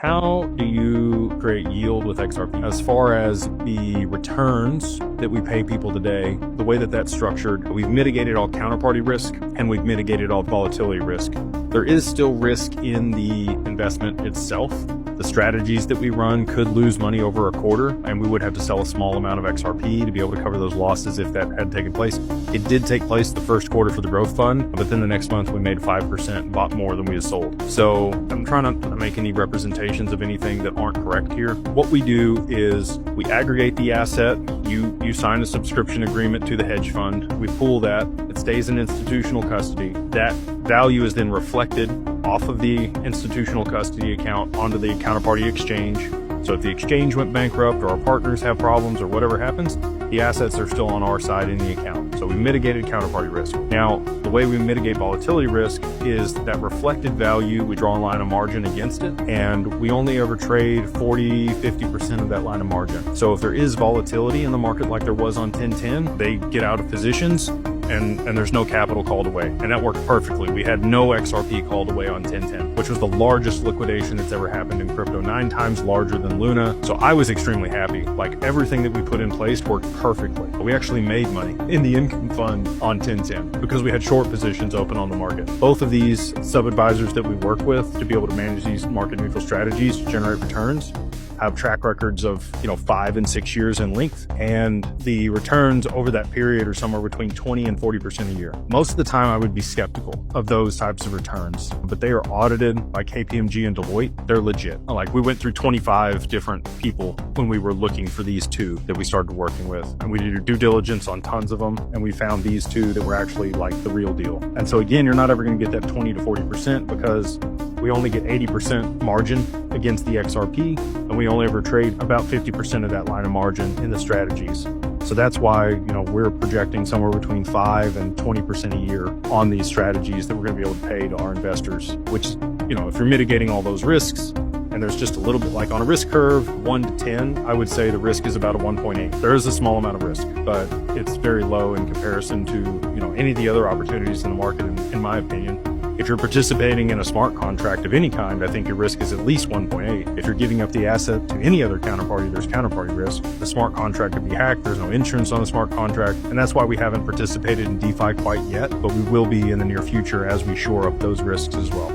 How do you create yield with XRP? As far as the returns that we pay people today, the way that that's structured, we've mitigated all counterparty risk and we've mitigated all volatility risk. There is still risk in the investment itself. The strategies that we run could lose money over a quarter, and we would have to sell a small amount of XRP to be able to cover those losses if that had taken place. It did take place the first quarter for the growth fund, but then the next month we made 5%, bought more than we had sold. So I'm trying not to make any representations of anything that aren't correct here. What we do is we aggregate the asset. You sign a subscription agreement to the hedge fund. We pool that. It stays in institutional custody. That value is then reflected off of the institutional custody account onto the counterparty exchange. So if the exchange went bankrupt or our partners have problems or whatever happens, the assets are still on our side in the account. So we mitigated counterparty risk. Now, the way we mitigate volatility risk is that reflected value, we draw a line of margin against it, and we only ever trade 40, 50% of that line of margin. So if there is volatility in the market like there was on 1010, they get out of positions and there's no capital called away. And that worked perfectly. We had no XRP called away on 1010, which was the largest liquidation that's ever happened in crypto, 9 times larger than Luna. So I was extremely happy. Like, everything that we put in place worked perfectly. We actually made money in the income fund on 1010 because we had short positions open on the market. Both of these sub-advisors that we work with to be able to manage these market neutral strategies to generate returns have track records of 5 and 6 years in length, and the returns over that period are somewhere between 20 and 40% a year. Most of the time I would be skeptical of those types of returns, but they are audited by KPMG and Deloitte. They're legit. Like, we went through 25 different people when we were looking for these two that we started working with, and we did due diligence on tons of them, and we found these two that were actually like the real deal. And so again, you're not ever going to get that 20 to 40% because we only get 80% margin against the XRP, and we only ever trade about 50% of that line of margin in the strategies. So that's why, we're projecting somewhere between 5 and 20% a year on these strategies that we're going to be able to pay to our investors, which, if you're mitigating all those risks, and there's just a little bit, like on a risk curve, 1 to 10, I would say the risk is about a 1.8. There is a small amount of risk, but it's very low in comparison to, any of the other opportunities in the market, in my opinion. If you're participating in a smart contract of any kind, I think your risk is at least 1.8. If you're giving up the asset to any other counterparty, there's counterparty risk. The smart contract could be hacked. There's no insurance on the smart contract. And that's why we haven't participated in DeFi quite yet, but we will be in the near future as we shore up those risks as well.